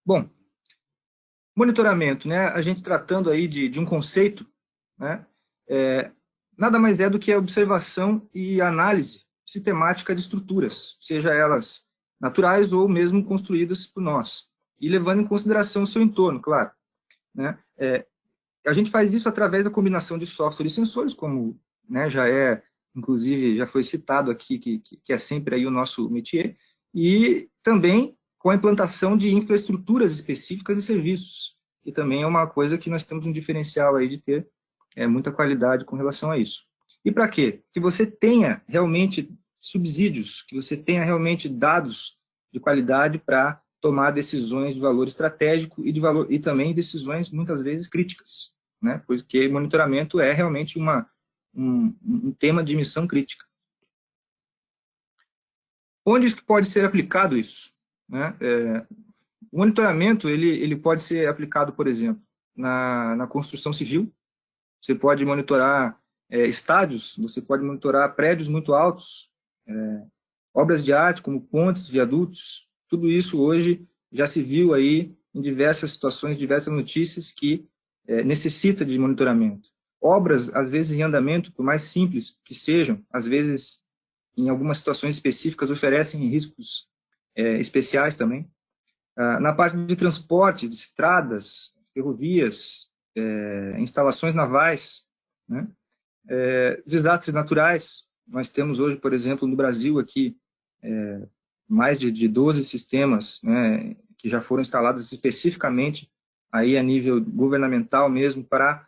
Bom, monitoramento, né? A gente tratando aí de um conceito, né? Nada mais é do que a observação e análise sistemática de estruturas, seja elas naturais ou mesmo construídas por nós, e levando em consideração o seu entorno, claro, né? A gente faz isso através da combinação de software e sensores, como, né, inclusive, já foi citado aqui, que é sempre aí o nosso métier, e também com a implantação de infraestruturas específicas e serviços, que também é uma coisa que nós temos um diferencial aí de ter muita qualidade com relação a isso. E para quê? Que você tenha realmente subsídios, que você tenha realmente dados de qualidade para tomar decisões de valor estratégico e também decisões, muitas vezes, críticas, né? Porque monitoramento é realmente um tema de missão crítica. Onde pode ser aplicado isso? Né? O monitoramento ele pode ser aplicado, por exemplo, na construção civil. Você pode monitorar estádios, você pode monitorar prédios muito altos, obras de arte, como pontes, viadutos. Tudo isso hoje já se viu aí em diversas situações, diversas notícias que necessita de monitoramento. Obras, às vezes, em andamento, por mais simples que sejam, às vezes, em algumas situações específicas, oferecem riscos especiais também. Na parte de transporte, de estradas, ferrovias, instalações navais, né? Desastres naturais. Nós temos hoje, por exemplo, no Brasil aqui, mais de 12 sistemas, né, que já foram instalados especificamente aí a nível governamental mesmo para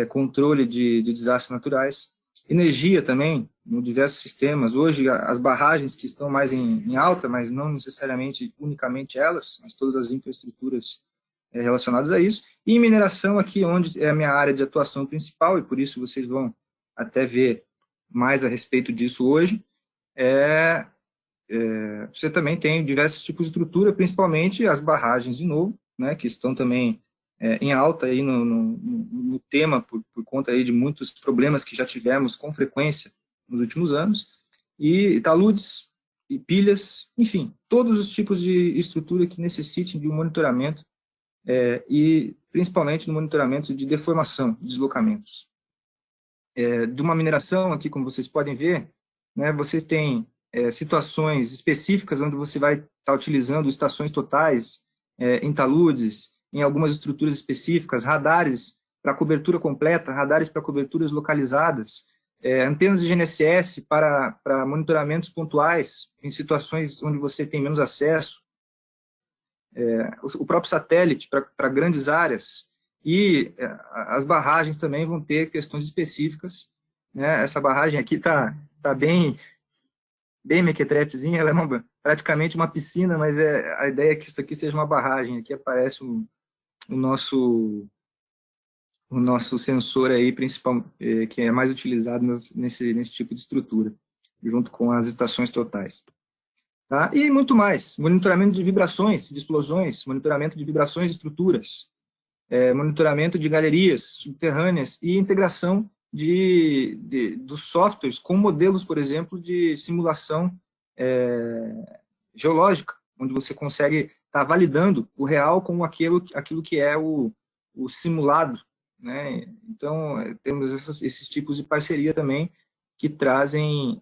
controle de desastres naturais. Energia também, em diversos sistemas. Hoje, as barragens que estão mais em alta, mas não necessariamente unicamente elas, mas todas as infraestruturas relacionadas a isso. E mineração aqui, onde é a minha área de atuação principal, e por isso vocês vão até ver mais a respeito disso hoje, você também tem diversos tipos de estrutura, principalmente as barragens, de novo, né, que estão também em alta aí no tema, por conta aí de muitos problemas que já tivemos com frequência nos últimos anos, e taludes, e pilhas, enfim, todos os tipos de estrutura que necessitem de um monitoramento, e principalmente no monitoramento de deformação, de deslocamentos. De uma mineração, aqui, como vocês podem ver, né, vocês têm situações específicas onde você vai estar utilizando estações totais, em taludes, em algumas estruturas específicas, radares para cobertura completa, radares para coberturas localizadas, antenas de GNSS para monitoramentos pontuais, em situações onde você tem menos acesso, o próprio satélite para grandes áreas, e as barragens também vão ter questões específicas, né? Essa barragem aqui está bem mequetrepezinha, ela é praticamente uma piscina, mas a ideia é que isso aqui seja uma barragem. Aqui aparece o nosso sensor aí principal, que é mais utilizado nesse tipo de estrutura, junto com as estações totais. Tá? E muito mais, monitoramento de vibrações, de explosões, monitoramento de vibrações de estruturas, monitoramento de galerias subterrâneas e integração dos softwares com modelos, por exemplo, de simulação geológica, onde você consegue estar validando o real com aquilo que é o simulado, né? Então, temos esses tipos de parceria também que trazem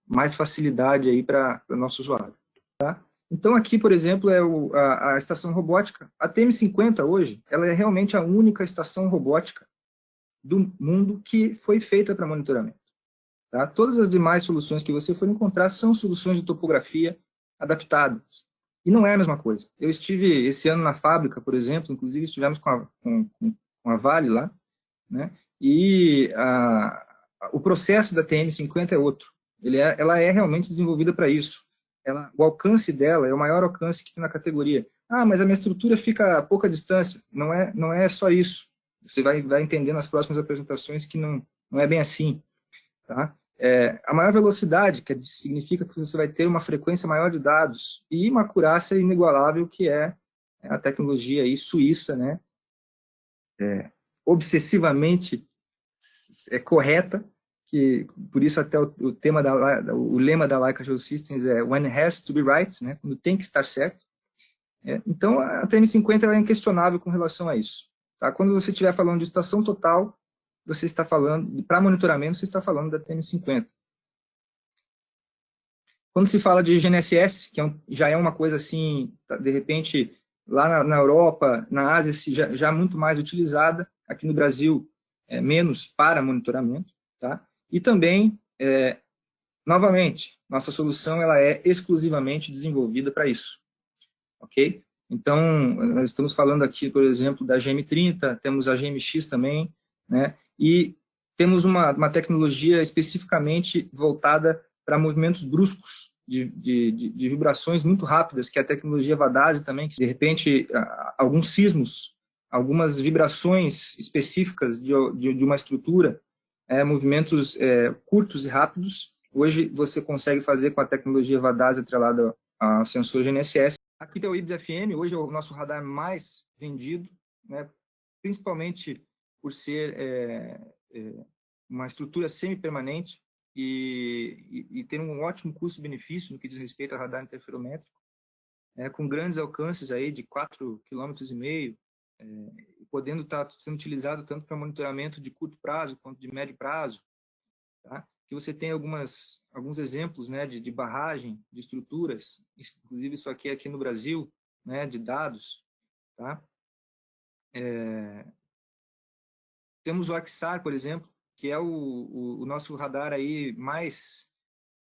mais facilidade aí para o nosso usuário. Tá? Então, aqui, por exemplo, é a estação robótica. A TM50 hoje, ela é realmente a única estação robótica do mundo que foi feita para monitoramento. Tá? Todas as demais soluções que você for encontrar são soluções de topografia adaptadas. E não é a mesma coisa. Eu estive esse ano na fábrica, por exemplo, inclusive estivemos com a Vale lá, né? E o processo da TM50 é outro. Ela é realmente desenvolvida para isso. O alcance dela é o maior alcance que tem na categoria. Ah, mas a minha estrutura fica a pouca distância. Não é só isso. Você vai entender nas próximas apresentações que não é bem assim. Tá? A maior velocidade, que significa que você vai ter uma frequência maior de dados e uma acurácia inigualável, que é a tecnologia aí suíça, né? Obsessivamente correta, que por isso até o lema da Leica Geosystems é "When it has to be right", né? Quando tem que estar certo. Então, a TM50 ela é inquestionável com relação a isso. Tá? Quando você estiver falando de estação total, você está falando, para monitoramento, você está falando da TM50. Quando se fala de GNSS, que já é uma coisa assim, de repente, lá na Europa, na Ásia, já muito mais utilizada, aqui no Brasil, menos para monitoramento. Tá? E também, novamente, nossa solução ela é exclusivamente desenvolvida para isso. Ok? Então, nós estamos falando aqui, por exemplo, da GM30, temos a GMX também, né? E temos uma tecnologia especificamente voltada para movimentos bruscos, de vibrações muito rápidas, que é a tecnologia Vadase também, que de repente, alguns sismos, algumas vibrações específicas de uma estrutura, movimentos curtos e rápidos, hoje você consegue fazer com a tecnologia Vadase atrelada ao sensor GNSS. Aqui tem o IBS FM, hoje é o nosso radar mais vendido, né? Principalmente por ser uma estrutura semi-permanente e ter um ótimo custo-benefício no que diz respeito ao radar interferométrico, com grandes alcances aí de 4,5 km, podendo estar sendo utilizado tanto para monitoramento de curto prazo quanto de médio prazo. Tá? Que você tem alguns exemplos, né, de barragem, de estruturas, inclusive isso aqui no Brasil, né, de dados. Tá? Temos o Axar, por exemplo, que é o nosso radar aí mais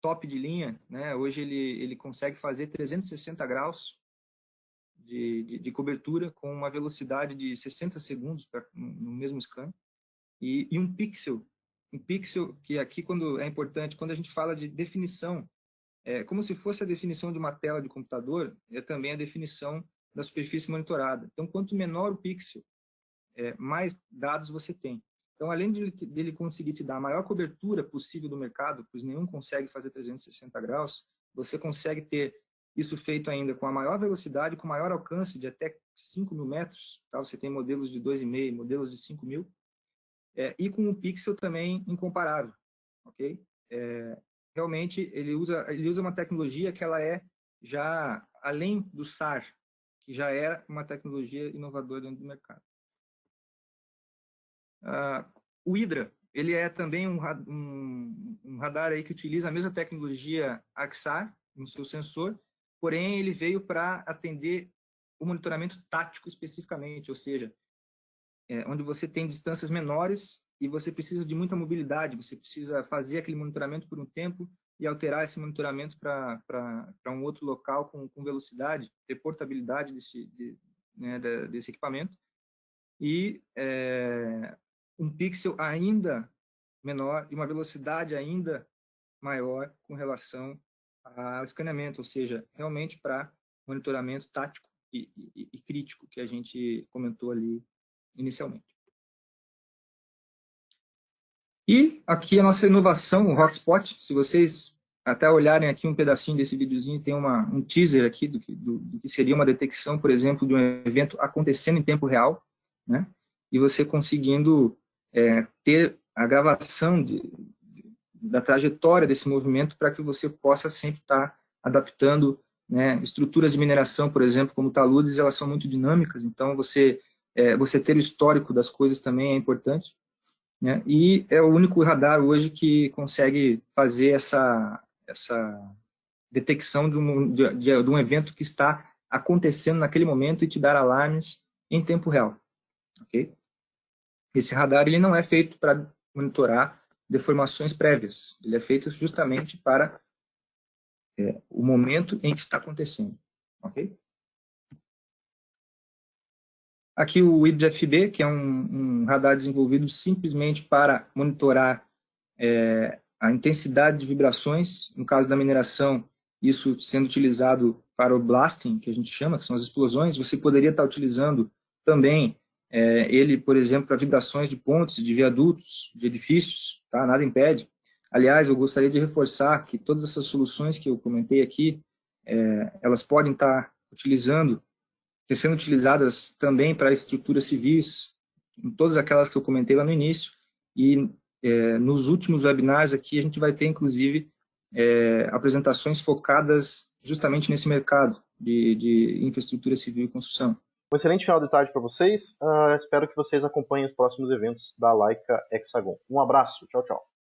top de linha. Né? Hoje ele consegue fazer 360 graus de cobertura com uma velocidade de 60 segundos no mesmo scan. E um pixel que aqui quando é importante, quando a gente fala de definição, como se fosse a definição de uma tela de computador, é também a definição da superfície monitorada. Então, quanto menor o pixel, mais dados você tem. Então, além dele conseguir te dar a maior cobertura possível do mercado, pois nenhum consegue fazer 360 graus, você consegue ter isso feito ainda com a maior velocidade, com maior alcance de até 5.000 metros. Tá? Você tem modelos de 2,5, modelos de 5.000. E com um pixel também incomparável, ok? Realmente, ele usa uma tecnologia que ela é já além do SAR, que já é uma tecnologia inovadora dentro do mercado. O Hydra, ele é também um radar aí que utiliza a mesma tecnologia Axar no seu sensor, porém ele veio para atender o monitoramento tático especificamente, ou seja, onde você tem distâncias menores e você precisa de muita mobilidade, você precisa fazer aquele monitoramento por um tempo e alterar esse monitoramento para um outro local com velocidade, ter portabilidade desse equipamento. E um pixel ainda menor e uma velocidade ainda maior com relação ao escaneamento, ou seja, realmente para monitoramento tático e crítico que a gente comentou ali inicialmente. E aqui a nossa inovação, o Hotspot. Se vocês até olharem aqui um pedacinho desse videozinho, tem um teaser aqui do que seria uma detecção, por exemplo, de um evento acontecendo em tempo real, né? E você conseguindo ter a gravação da trajetória desse movimento para que você possa sempre estar adaptando, né? Estruturas de mineração, por exemplo, como taludes, elas são muito dinâmicas, então você ter o histórico das coisas também é importante, né? E é o único radar hoje que consegue fazer essa detecção de um evento que está acontecendo naquele momento e te dar alarmes em tempo real. Okay? Esse radar ele não é feito para monitorar deformações prévias, ele é feito justamente para o momento em que está acontecendo. Ok? Aqui o IBS-FB, que é um radar desenvolvido simplesmente para monitorar a intensidade de vibrações. No caso da mineração, isso sendo utilizado para o blasting, que a gente chama, que são as explosões. Você poderia estar utilizando também ele, por exemplo, para vibrações de pontes, de viadutos, de edifícios, tá? Nada impede. Aliás, eu gostaria de reforçar que todas essas soluções que eu comentei aqui, elas podem estar sendo utilizadas também para estruturas civis, em todas aquelas que eu comentei lá no início, e nos últimos webinars aqui a gente vai ter, inclusive, apresentações focadas justamente nesse mercado, de infraestrutura civil e construção. Um excelente final de tarde para vocês. Espero que vocês acompanhem os próximos eventos da Laika Hexagon. Um abraço. Tchau, tchau.